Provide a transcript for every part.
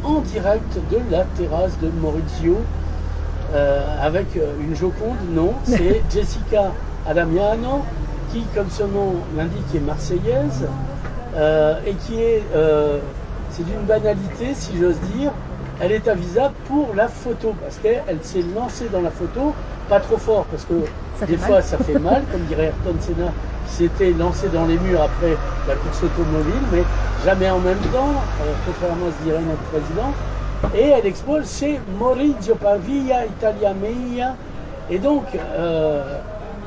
en direct de la terrasse de Maurizio avec une Joconde. Non, c'est Jessica Adamiano qui, comme son nom l'indique, est marseillaise et qui est, c'est d'une banalité si j'ose dire, elle est avisable pour la photo parce qu'elle s'est lancée dans la photo, pas trop fort parce que des fois ça fait mal, comme dirait Ayrton Senna qui s'était lancé dans les murs après la course automobile, mais jamais en même temps, contrairement à ce dirait notre président. Et elle expose chez Maurizio Pavia Italia Mia. Et donc,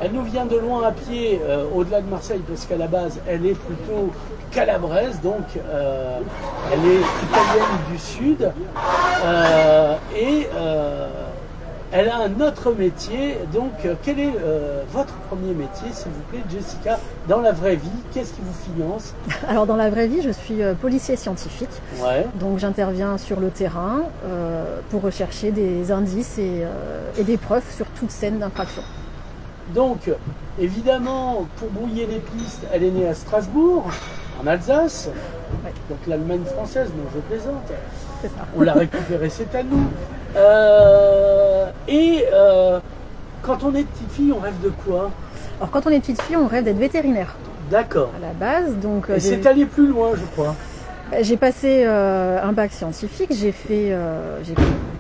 elle nous vient de loin à pied, au-delà de Marseille, parce qu'à la base, elle est plutôt calabraise, donc elle est italienne du Sud. Elle a un autre métier. Donc, quel est votre premier métier, s'il vous plaît, Jessica, dans la vraie vie? Qu'est-ce qui vous finance? Alors, dans la vraie vie, je suis policier scientifique. Ouais. Donc, j'interviens sur le terrain pour rechercher des indices et des preuves sur toute scène d'infraction. Donc, évidemment, pour brouiller les pistes, elle est née à Strasbourg, en Alsace. Ouais. Donc, l'Allemagne française, non, je plaisante. C'est ça. On l'a récupérée, c'est à nous. Quand on est petite fille, on rêve de quoi? Alors quand on est petite fille, on rêve d'être vétérinaire. D'accord. À la base, donc. Et c'est allé plus loin, je crois. J'ai passé un bac scientifique, j'ai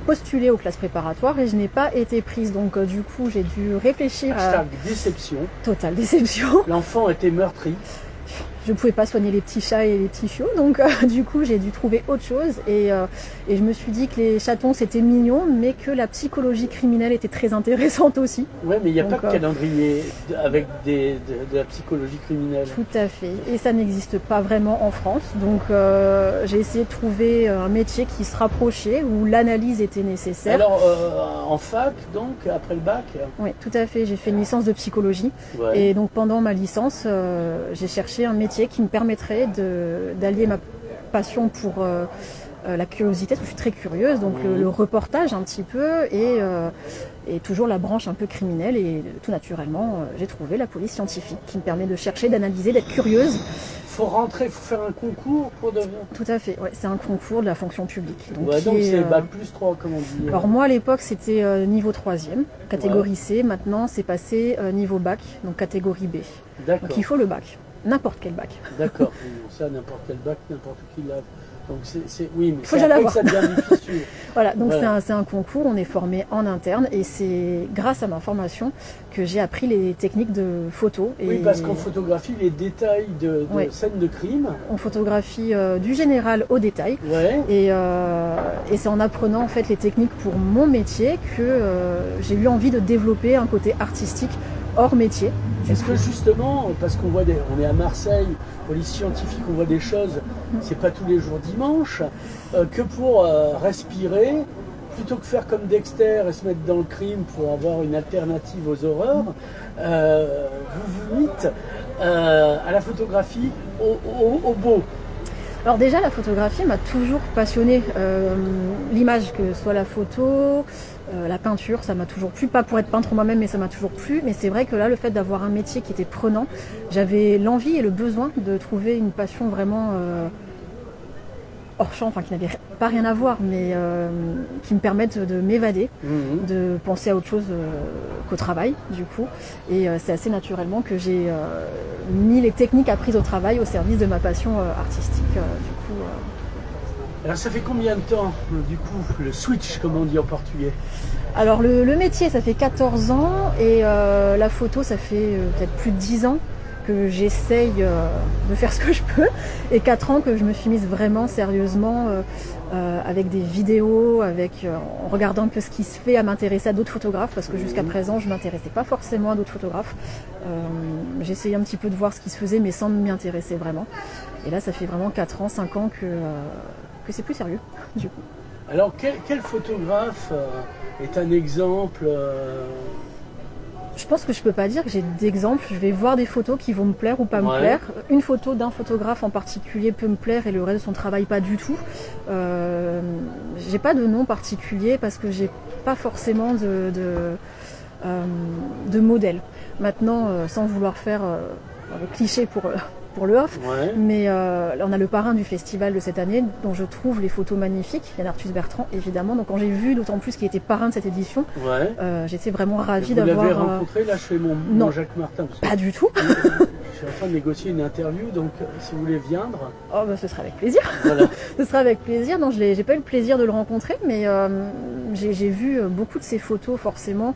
postulé aux classes préparatoires et je n'ai pas été prise. Donc du coup, j'ai dû réfléchir à... déception. Totale déception. L'enfant était meurtri. Je ne pouvais pas soigner les petits chats et les petits chiots, donc du coup j'ai dû trouver autre chose et je me suis dit que les chatons c'était mignon, mais que la psychologie criminelle était très intéressante aussi. Oui, mais il n'y a pas de calendrier avec de la psychologie criminelle. Tout à fait, et ça n'existe pas vraiment en France, donc j'ai essayé de trouver un métier qui se rapprochait, où l'analyse était nécessaire. Alors en fac, donc, après le bac? Oui, tout à fait, j'ai fait une licence de psychologie, ouais. Et donc pendant ma licence, j'ai cherché un métier qui me permettrait d'allier ma passion pour la curiosité, parce que je suis très curieuse, donc le reportage un petit peu et toujours la branche un peu criminelle, et tout naturellement j'ai trouvé la police scientifique qui me permet de chercher, d'analyser, d'être curieuse. Il faut rentrer, il faut faire un concours pour devenir... Tout à fait, ouais, c'est un concours de la fonction publique. Donc c'est bac plus 3, comme on dit. Alors moi à l'époque c'était niveau 3e, catégorie C, maintenant c'est passé niveau bac, donc catégorie B. D'accord. Donc il faut le bac. N'importe quel bac. D'accord, ça n'importe quel bac, n'importe qui l'a. Donc oui, mais c'est après que ça devient difficile. Voilà, donc voilà. C'est un concours, on est formé en interne et c'est grâce à ma formation que j'ai appris les techniques de photo. Oui, parce qu'on photographie les détails de scènes de crime. On photographie du général au détail. Ouais. Et c'est en apprenant en fait les techniques pour mon métier que j'ai eu envie de développer un côté artistique hors métier. Est-ce que justement, parce qu'on voit on est à Marseille, police scientifique, on voit des choses, c'est pas tous les jours dimanche, que pour respirer, plutôt que faire comme Dexter et se mettre dans le crime pour avoir une alternative aux horreurs, vous vous mites à la photographie au beau. Alors déjà, la photographie m'a toujours passionnée. L'image, que ce soit la photo, la peinture, ça m'a toujours plu. Pas pour être peintre moi-même, mais ça m'a toujours plu. Mais c'est vrai que là, le fait d'avoir un métier qui était prenant, j'avais l'envie et le besoin de trouver une passion vraiment hors champ, enfin qui n'avait pas rien à voir, mais qui me permettent de m'évader, de penser à autre chose qu'au travail, du coup. Et c'est assez naturellement que j'ai mis les techniques apprises au travail au service de ma passion artistique, du coup. Alors ça fait combien de temps, du coup, le switch, comme on dit en portugais? Alors le métier, ça fait 14 ans et la photo, ça fait peut-être plus de 10 ans que j'essaye de faire ce que je peux, et 4 ans que je me suis mise vraiment sérieusement avec des vidéos, en regardant un peu ce qui se fait, à m'intéresser à d'autres photographes, parce que jusqu'à présent je ne m'intéressais pas forcément à d'autres photographes. J'essayais un petit peu de voir ce qui se faisait mais sans m'y intéresser vraiment. Et là ça fait vraiment 4 ans, 5 ans que c'est plus sérieux du coup. Alors quel photographe est un exemple Je pense que je peux pas dire que j'ai d'exemple. Je vais voir des photos qui vont me plaire ou pas me plaire. Une photo d'un photographe en particulier peut me plaire et le reste de son travail pas du tout. J'ai pas de nom particulier parce que j'ai pas forcément de modèle. Maintenant, sans vouloir faire cliché pour le off. Ouais. Mais on a le parrain du festival de cette année, dont je trouve les photos magnifiques, Yann Arthus Bertrand, évidemment. Donc quand j'ai vu, d'autant plus qu'il était parrain de cette édition, Ouais. j'étais vraiment ravie Vous d'avoir... l'avez rencontré, là je fais mon Jacques Martin. Parce que Pas du tout. je suis en train de négocier une interview, donc si vous voulez viendre. Oh bah, ce sera avec plaisir. Voilà. Ce sera avec plaisir. Non, j'ai pas eu le plaisir de le rencontrer, mais j'ai vu beaucoup de ses photos forcément.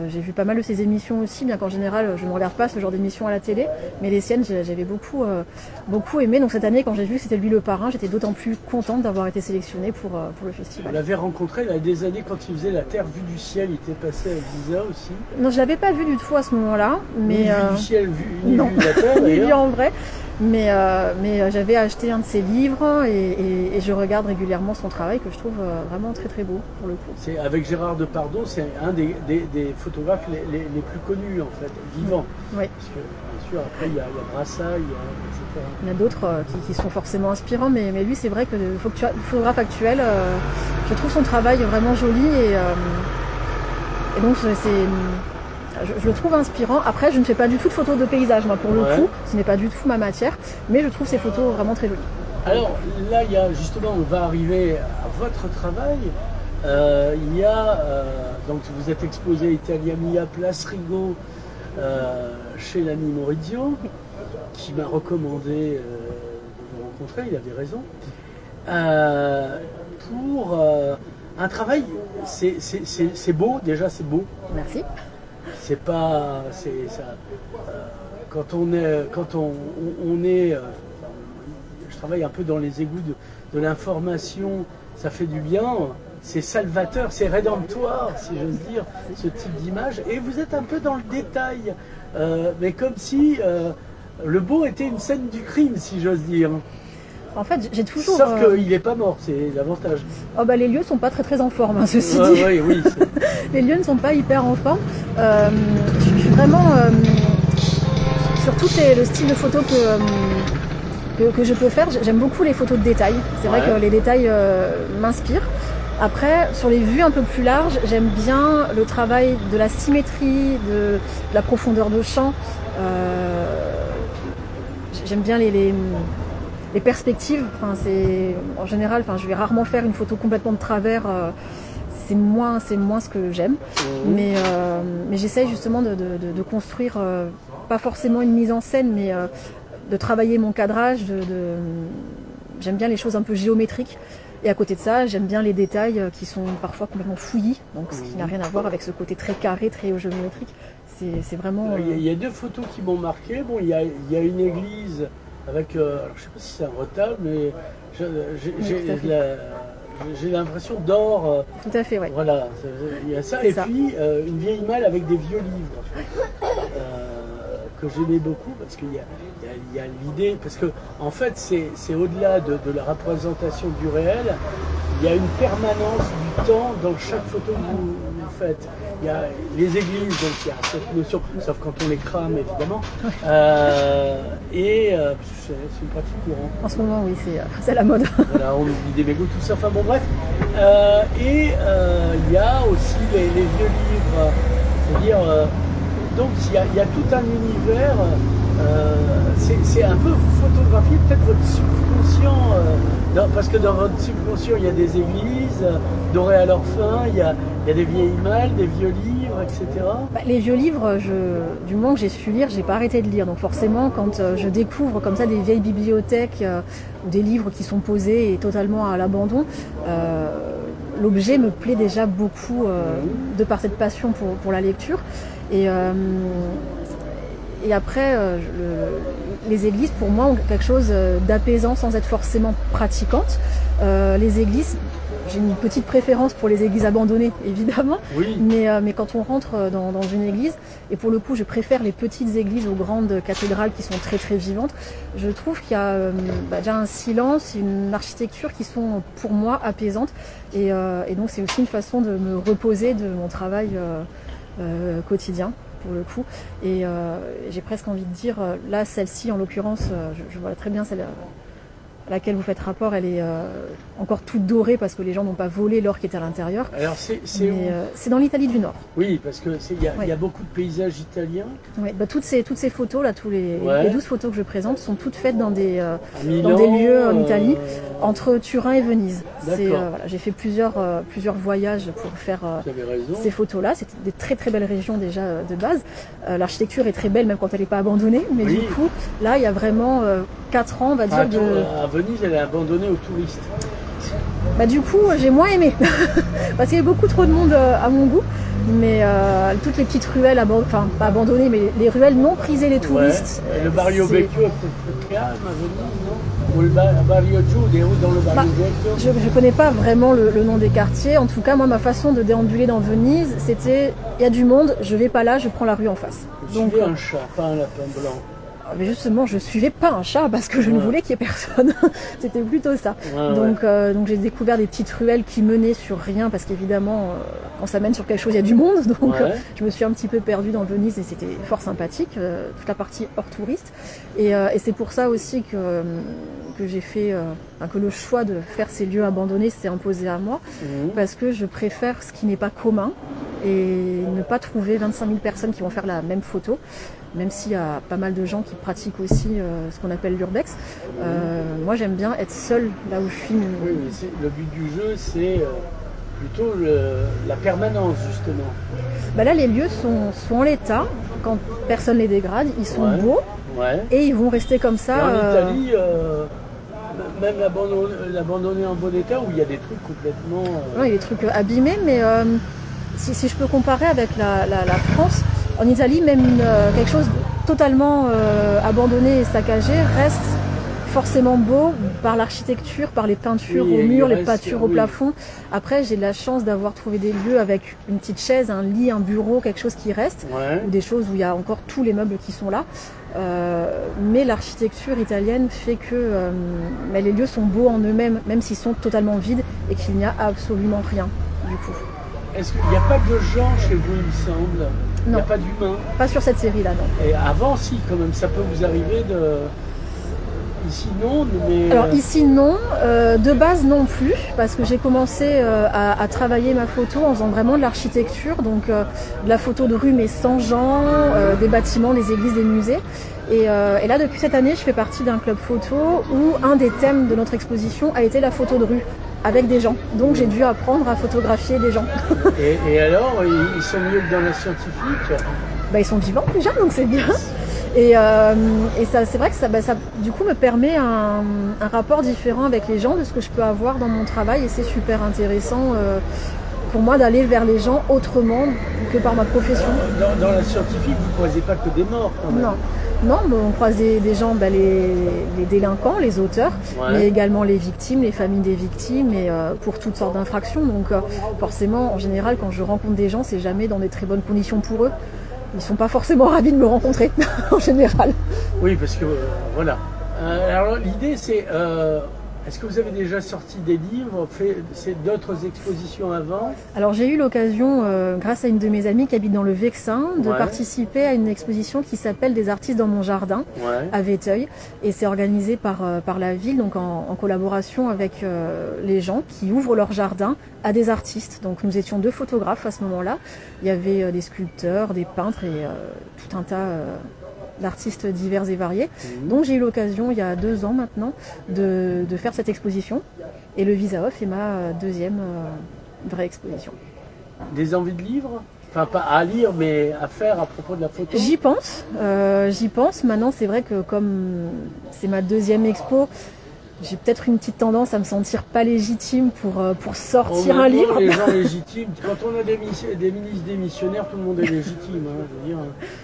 J'ai vu pas mal de ses émissions aussi, bien qu'en général je ne regarde pas ce genre d'émissions à la télé, mais les siennes j'avais beaucoup aimé. Donc cette année, quand j'ai vu que c'était lui le parrain, j'étais d'autant plus contente d'avoir été sélectionnée pour le Vous festival. l'avez rencontré il y a des années quand il faisait La Terre vue du ciel, il était passé à Ibiza aussi. Non, je l'avais pas vu du tout à ce moment-là, mais Ni vue du ciel, ni non. vue de la Terre ni vu d'ailleurs. en vrai. Mais j'avais acheté un de ses livres et je regarde régulièrement son travail que je trouve vraiment très très beau pour le coup. C'est avec Gérard Depardieu, c'est un des photographes les plus connus en fait, vivants. Oui. Parce que bien sûr après il y a Brassailles, etc. Il y en a d'autres qui sont forcément inspirants, mais lui c'est vrai que le photographe actuel, je trouve son travail vraiment joli et donc je le trouve inspirant. Après, je ne fais pas du tout de photos de paysage, moi, pour le coup. Ce n'est pas du tout ma matière, mais je trouve ces photos vraiment très jolies. Alors là, il y a justement, on va arriver à votre travail. Il y a, donc vous êtes exposé à Italia Mia, Place Rigaud, chez l'ami Maurizio, qui m'a recommandé de vous rencontrer, il avait raison. Pour un travail, c'est beau, déjà c'est beau. Merci. C'est pas, c'est ça. Quand on est, je travaille un peu dans les égouts de l'information, ça fait du bien. C'est salvateur, c'est rédemptoire, si j'ose dire, ce type d'image. Et vous êtes un peu dans le détail, mais comme si le beau était une scène du crime, si j'ose dire. En fait, j'ai toujours... Sauf qu'il n'est pas mort, c'est l'avantage. Oh bah, les lieux sont pas très en forme, hein, ceci dit. Oui. Les lieux ne sont pas hyper en forme. Je suis vraiment... sur tout le style de photo que je peux faire, j'aime beaucoup les photos de détail. C'est vrai que les détails m'inspirent. Après, sur les vues un peu plus larges, j'aime bien le travail de la symétrie, de la profondeur de champ. J'aime bien les perspectives. Enfin, en général, je vais rarement faire une photo complètement de travers. C'est moins ce que j'aime. Mais j'essaye justement de construire, pas forcément une mise en scène, mais de travailler mon cadrage. J'aime bien les choses un peu géométriques. Et à côté de ça, j'aime bien les détails qui sont parfois complètement fouillis, donc ce qui n'a rien à voir avec ce côté très carré, très géométrique. C'est vraiment... Il y a deux photos qui m'ont marqué. Bon, il y a une église avec, alors je ne sais pas si c'est un retable, mais j'ai l'impression d'or. Tout à fait, oui. Voilà, il y a ça. Et puis une vieille malle avec des vieux livres. Que j'aimais beaucoup parce qu'il y a l'idée, parce que en fait c'est au-delà de la représentation du réel, il y a une permanence du temps dans chaque photo que vous faites. Il y a les églises, donc il y a cette notion, sauf quand on les crame évidemment, et c'est une pratique courante. En ce moment, oui, c'est la mode. Voilà, on oublie des mégots, tout ça, enfin bon bref. Et il y a aussi les vieux livres, c'est-à-dire donc il y a tout un univers, c'est un peu photographier peut-être votre subconscient, parce que dans votre subconscient il y a des églises dorées à leur fin, il y a des vieilles malles, des vieux livres, etc. Les vieux livres, du moment que j'ai su lire, j'ai pas arrêté de lire. Donc forcément, quand je découvre comme ça des vieilles bibliothèques ou des livres qui sont posés et totalement à l'abandon, l'objet me plaît déjà beaucoup de par cette passion pour la lecture. Et après, les églises, pour moi, ont quelque chose d'apaisant sans être forcément pratiquante. Les églises, j'ai une petite préférence pour les églises abandonnées, évidemment. Oui. Mais quand on rentre dans une église, et pour le coup, je préfère les petites églises aux grandes cathédrales qui sont très très vivantes, je trouve qu'il y a déjà un silence, une architecture qui sont pour moi apaisantes. Et donc c'est aussi une façon de me reposer de mon travail quotidien pour le coup, et j'ai presque envie de dire là, celle-ci en l'occurrence, je vois très bien celle à laquelle vous faites rapport, elle est encore toute dorée parce que les gens n'ont pas volé l'or qui est à l'intérieur. Alors c'est dans l'Italie du Nord. Oui, parce que y a beaucoup de paysages italiens. Oui, toutes ces photos, là, les 12 photos que je présente sont toutes faites dans des Milan, lieux en Italie, entre Turin et Venise. D'accord. J'ai fait plusieurs voyages pour faire ces photos-là. C'était des très très belles régions déjà de base. L'architecture est très belle même quand elle n'est pas abandonnée. Mais du coup, là, il y a vraiment 4 ans, on va dire. À Venise, elle est abandonnée aux touristes. Bah, du coup, j'ai moins aimé. Parce qu'il y avait beaucoup trop de monde à mon goût. Mais toutes les petites ruelles, enfin pas abandonnées, mais les ruelles non prisées les touristes. Le Barrio Vecchio est peut-être calme à Venise, non? Ou le Barrio Giù, des routes dans le Barrio Vecchio? Je connais pas vraiment le nom des quartiers. En tout cas, moi, ma façon de déambuler dans Venise, c'était il y a du monde, je vais pas là, je prends la rue en face. Donc un chat, pas un lapin blanc. Mais justement, je suivais pas un chat parce que je ne voulais qu'il y ait personne. C'était plutôt ça. Donc j'ai découvert des petites ruelles qui menaient sur rien parce qu'évidemment, quand ça mène sur quelque chose, il y a du monde. Donc je me suis un petit peu perdue dans Venise et c'était fort sympathique, toute la partie hors touriste. Et c'est pour ça aussi que j'ai fait, que le choix de faire ces lieux abandonnés s'est imposé à moi parce que je préfère ce qui n'est pas commun et ne pas trouver 25 000 personnes qui vont faire la même photo. Même s'il y a pas mal de gens qui pratiquent aussi ce qu'on appelle l'urbex. Moi, j'aime bien être seule là où je filme. Oui, mais le but du jeu, c'est plutôt la permanence, justement. Bah là, les lieux sont en l'état. Quand personne les dégrade, ils sont beaux. Et ils vont rester comme ça. Et en Italie, même l'abandonner en bon état, où il y a des trucs complètement... Oui, il y a des trucs abîmés, mais si je peux comparer avec la France, en Italie, même quelque chose totalement abandonné et saccagé reste forcément beau par l'architecture, par les peintures au mur, les peintures au plafond. Après, j'ai de la chance d'avoir trouvé des lieux avec une petite chaise, un lit, un bureau, quelque chose qui reste, ou des choses où il y a encore tous les meubles qui sont là. Mais l'architecture italienne fait que les lieux sont beaux en eux-mêmes, même s'ils sont totalement vides et qu'il n'y a absolument rien du coup. Est-ce qu'il n'y a pas de gens chez vous, il me semble? Il n'y a pas d'humains? Pas sur cette série-là, non. Et avant, si, quand même, ça peut vous arriver de... Ici, non, mais... Alors ici, non. De base, non plus, parce que j'ai commencé à travailler ma photo en faisant vraiment de l'architecture, donc de la photo de rue, mais sans gens, des bâtiments, les églises, des musées. Et là, depuis cette année, je fais partie d'un club photo où un des thèmes de notre exposition a été la photo de rue, avec des gens. Donc j'ai dû apprendre à photographier des gens. Et alors, ils sont mieux que dans la scientifique? Ils sont vivants déjà, donc c'est bien. Et ça, c'est vrai que ça, du coup, me permet un rapport différent avec les gens de ce que je peux avoir dans mon travail. Et c'est super intéressant pour moi d'aller vers les gens autrement que par ma profession. Dans la scientifique, vous ne croisez pas que des morts quand même. Non, mais on croise des gens, les délinquants, les auteurs, mais également les victimes, les familles des victimes, et pour toutes sortes d'infractions. Donc forcément, en général, quand je rencontre des gens, c'est jamais dans des très bonnes conditions pour eux. Ils ne sont pas forcément ravis de me rencontrer, en général. Oui, parce que, voilà. Alors l'idée, c'est... est-ce que vous avez déjà sorti des livres, fait d'autres expositions avant? Alors j'ai eu l'occasion, grâce à une de mes amies qui habite dans le Vexin, de participer à une exposition qui s'appelle Des artistes dans mon jardin, à Véteuil. Et c'est organisé par la ville, donc en collaboration avec les gens qui ouvrent leur jardin à des artistes. Donc nous étions 2 photographes à ce moment-là. Il y avait des sculpteurs, des peintres et tout un tas... d'artistes divers et variés. Donc j'ai eu l'occasion, il y a 2 ans maintenant, de faire cette exposition. Et le Visa Off est ma 2e vraie exposition. Des envies de livres? Enfin, pas à lire, mais à faire à propos de la photo? J'y pense. Maintenant, c'est vrai que comme c'est ma 2e expo, j'ai peut-être une petite tendance à me sentir pas légitime pour sortir un livre. Les gens légitimes, quand on a des ministres démissionnaires, tout le monde est légitime. Hein, je veux dire.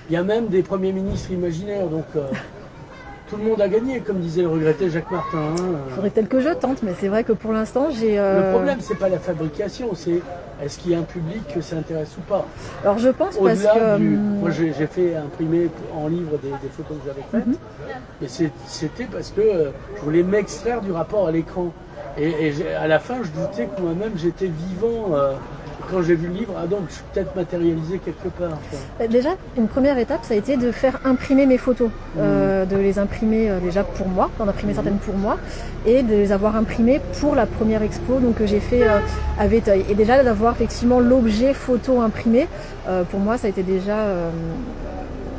Il y a même des premiers ministres imaginaires, donc tout le monde a gagné, comme disait le regretté Jacques Martin. Il faudrait peut-être que je tente, mais c'est vrai que pour l'instant, j'ai... Le problème, c'est pas la fabrication, c'est est-ce qu'il y a un public que ça intéresse ou pas. Alors je pense parce que... Moi, j'ai fait imprimer en livre des photos que j'avais faites, et c'était parce que je voulais m'extraire du rapport à l'écran. Et à la fin, je doutais que moi-même, j'étais vivant quand j'ai vu le livre, donc je suis peut-être matérialisé quelque part. Quoi. Déjà, une première étape, ça a été de faire imprimer mes photos, de les imprimer déjà pour moi, d'en imprimer certaines pour moi, et de les avoir imprimées pour la première expo donc, que j'ai fait à Véteuil. Et déjà d'avoir effectivement l'objet photo imprimé, pour moi ça a été déjà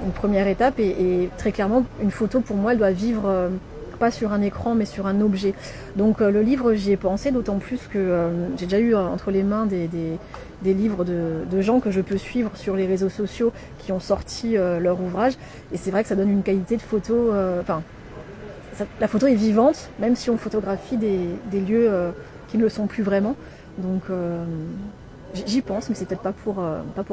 une première étape, et très clairement, une photo pour moi, elle doit vivre pas sur un écran mais sur un objet. Donc le livre, j'y ai pensé, d'autant plus que j'ai déjà eu entre les mains des livres de gens que je peux suivre sur les réseaux sociaux qui ont sorti leur ouvrage, et c'est vrai que ça donne une qualité de photo, la photo est vivante même si on photographie des lieux qui ne le sont plus vraiment, donc j'y pense, mais c'est peut-être pas pour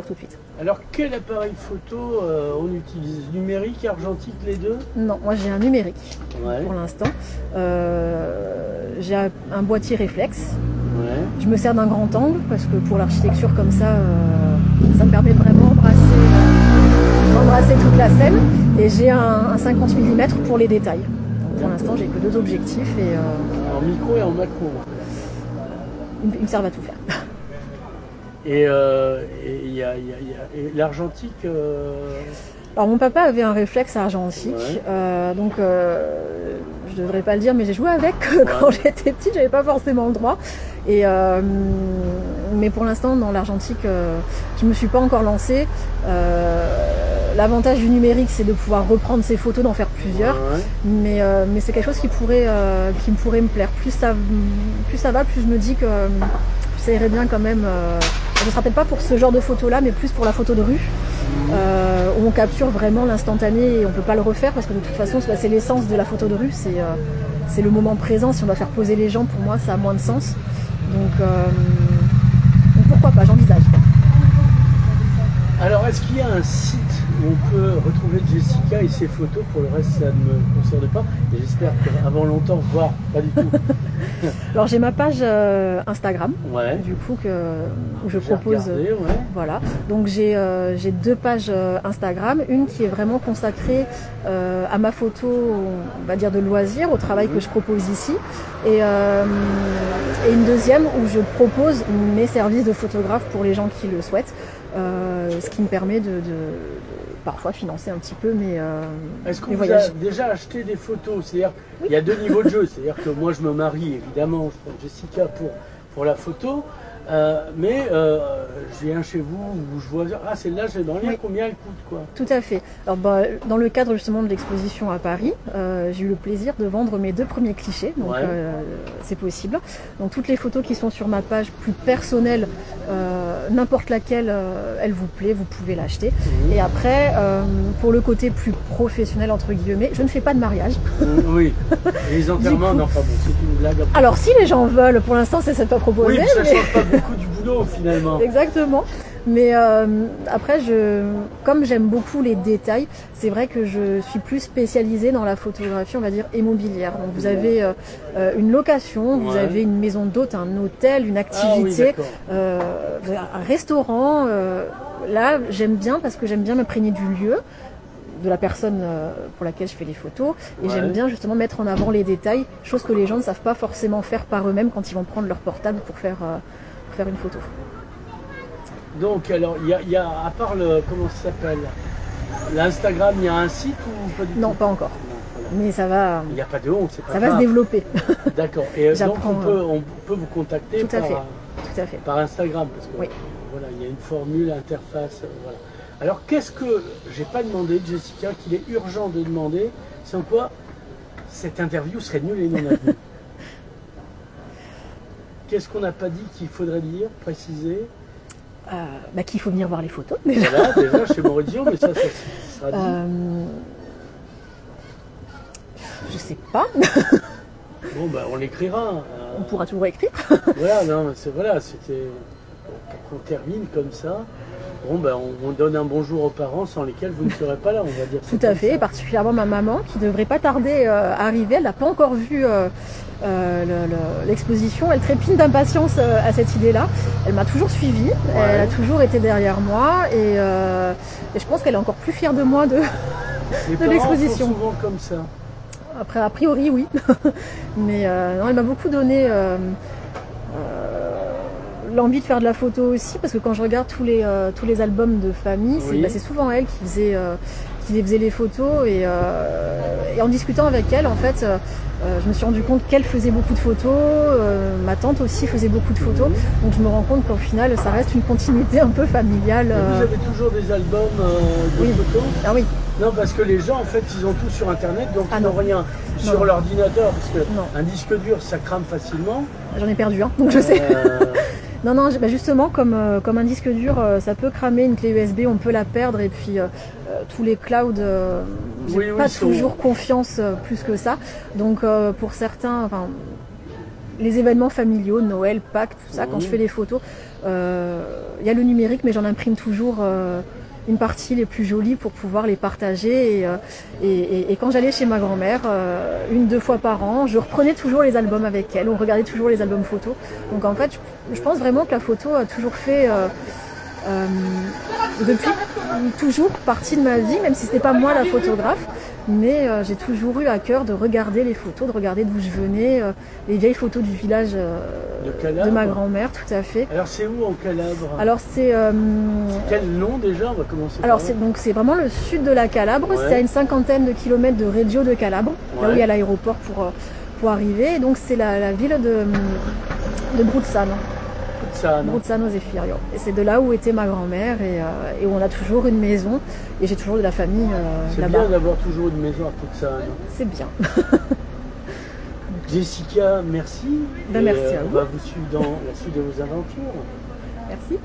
tout de suite. Alors quel appareil photo on utilise? Numérique, argentique, les deux? Non, moi j'ai un numérique pour l'instant. J'ai un boîtier réflexe. Ouais. Je me sers d'un grand angle parce que pour l'architecture comme ça me permet de vraiment embrasser toute la scène. Et j'ai un 50 mm pour les détails. Donc, pour l'instant, j'ai que 2 objectifs. En micro et en macro. Ils me servent à tout faire. Et l'argentique Alors mon papa avait un réflexe argentique, donc je devrais pas le dire, mais j'ai joué avec quand j'étais petite, j'avais pas forcément le droit. Mais pour l'instant, dans l'argentique, je me suis pas encore lancée. L'avantage du numérique, c'est de pouvoir reprendre ses photos, d'en faire plusieurs, mais c'est quelque chose qui pourrait me plaire. Plus ça va, plus je me dis que ça irait bien quand même. Ce ne sera peut-être pas pour ce genre de photo-là, mais plus pour la photo de rue, où on capture vraiment l'instantané et on ne peut pas le refaire, parce que de toute façon, c'est l'essence de la photo de rue, c'est le moment présent. Si on doit faire poser les gens, pour moi, ça a moins de sens. Donc pourquoi pas, j'envisage. Alors, est-ce qu'il y a un site où on peut retrouver Jessica et ses photos? Pour le reste, ça ne me concerne pas. Et j'espère qu'avant longtemps, voire pas du tout. Alors, j'ai ma page Instagram, du coup, où je propose. Voilà. Donc, j'ai 2 pages Instagram. Une qui est vraiment consacrée à ma photo, on va dire, de loisir, au travail que je propose ici. Et une deuxième où je propose mes services de photographe pour les gens qui le souhaitent. Ce qui me permet de parfois financer un petit peu Est-ce que vous avez déjà acheté des photos? C'est-à-dire qu'il y a 2 niveaux de jeu. C'est-à-dire que moi je me marie évidemment, je prends Jessica pour la photo, mais je viens chez vous où je vois, celle-là j'aimerais bien, combien elle coûte, quoi. Tout à fait. Alors dans le cadre justement de l'exposition à Paris, j'ai eu le plaisir de vendre mes 2 premiers clichés, donc c'est possible. Donc toutes les photos qui sont sur ma page plus personnelle, n'importe laquelle elle vous plaît, vous pouvez l'acheter. Et après, pour le côté plus professionnel entre guillemets, je ne fais pas de mariage. Oui. Et les enterrements, non, pas bon, c'est une blague. Alors si les gens veulent, pour l'instant c'est pas proposé. Oui, mais ça change pas beaucoup du boulot finalement. Exactement. Mais après, comme j'aime beaucoup les détails, c'est vrai que je suis plus spécialisée dans la photographie, on va dire, immobilière. Donc vous avez une location, vous avez une maison d'hôte, un hôtel, une activité, un restaurant. Là, j'aime bien parce que j'aime bien m'imprégner du lieu, de la personne pour laquelle je fais les photos, et j'aime bien justement mettre en avant les détails, chose que les gens ne savent pas forcément faire par eux-mêmes quand ils vont prendre leur portable pour faire une photo. Donc, alors, il y a, à part comment ça s'appelle, l'Instagram, il y a un site ou pas du tout? Non, pas encore. Mais ça va. Il n'y a pas de honte, c'est pas ça va se développer. D'accord. Et donc, on peut vous contacter tout à fait. Par Instagram, parce que voilà, il y a une formule, interface, voilà. Alors, qu'est-ce que j'ai pas demandé, Jessica, qu'il est urgent de demander, c'est en quoi cette interview serait nulle et non avenue? Qu'est-ce qu'on n'a pas dit qu'il faudrait dire, préciser? Qu'il faut venir voir les photos déjà. Voilà, déjà chez Maurizio, mais ça sera dit. Je sais pas. Bon, on l'écrira. On pourra toujours écrire. Voilà, non, c'était pour qu'on termine comme ça. Bon, on donne un bonjour aux parents sans lesquels vous ne serez pas là, on va dire. Tout à fait, et particulièrement ma maman qui devrait pas tarder à arriver. Elle n'a pas encore vu l'exposition. Elle trépigne d'impatience à cette idée-là. Elle m'a toujours suivie, elle a toujours été derrière moi, et je pense qu'elle est encore plus fière de moi de l'exposition. Souvent comme ça. Après, a priori, oui. Mais non, elle m'a beaucoup donné l'envie de faire de la photo aussi, parce que quand je regarde tous les albums de famille, Oui. c'est souvent elle qui faisait les photos, et en discutant avec elle, en fait, je me suis rendu compte qu'elle faisait beaucoup de photos, ma tante aussi faisait beaucoup de photos, donc je me rends compte qu'au final, ça reste une continuité un peu familiale. Vous avez toujours des albums de Oui. photos? Ah oui, Non, parce que les gens, en fait, ils ont tout sur Internet, donc Ah ils n'ont non. rien sur Non. l'ordinateur, parce que Non. un disque dur, ça crame facilement. j'en ai perdu un, donc je sais. Euh, Non, bah justement, comme un disque dur, ça peut cramer, une clé USB, on peut la perdre, et puis tous les clouds, j'ai Oui, pas sont- toujours confiance plus que ça. Donc pour certains, enfin, les événements familiaux, Noël, Pâques, tout ça, quand Oui. je fais les photos, il y a le numérique, mais j'en imprime toujours une partie les plus jolies pour pouvoir les partager. Et quand j'allais chez ma grand-mère, 1-2 fois par an, je reprenais toujours les albums avec elle, on regardait toujours les albums photos. Donc en fait, je pense vraiment que la photo a toujours fait, depuis toujours partie de ma vie, même si ce n'est pas moi la photographe. Mais j'ai toujours eu à cœur de regarder les photos, de regarder d'où je venais, les vieilles photos du village Calabre. de ma grand-mère, tout à fait. Alors, c'est où en Calabre? Alors c'est Quel nom déjà? On va commencer alors par là. c'est vraiment le sud de la Calabre, Ouais. c'est à une 50aine de kilomètres de Reggio de Calabre, là où Ouais. il y a l'aéroport pour arriver. Et donc c'est la ville de Bruzzano, Ça, non? Bruzzano Zeffirio. Et c'est de là où était ma grand-mère, et où on a toujours une maison, et j'ai toujours de la famille C'est là-bas. bien d'avoir toujours une maison à Puzzano. C'est bien. Jessica, merci. Ben, Et, merci à on vous. va vous suivre dans la suite de vos aventures. Merci.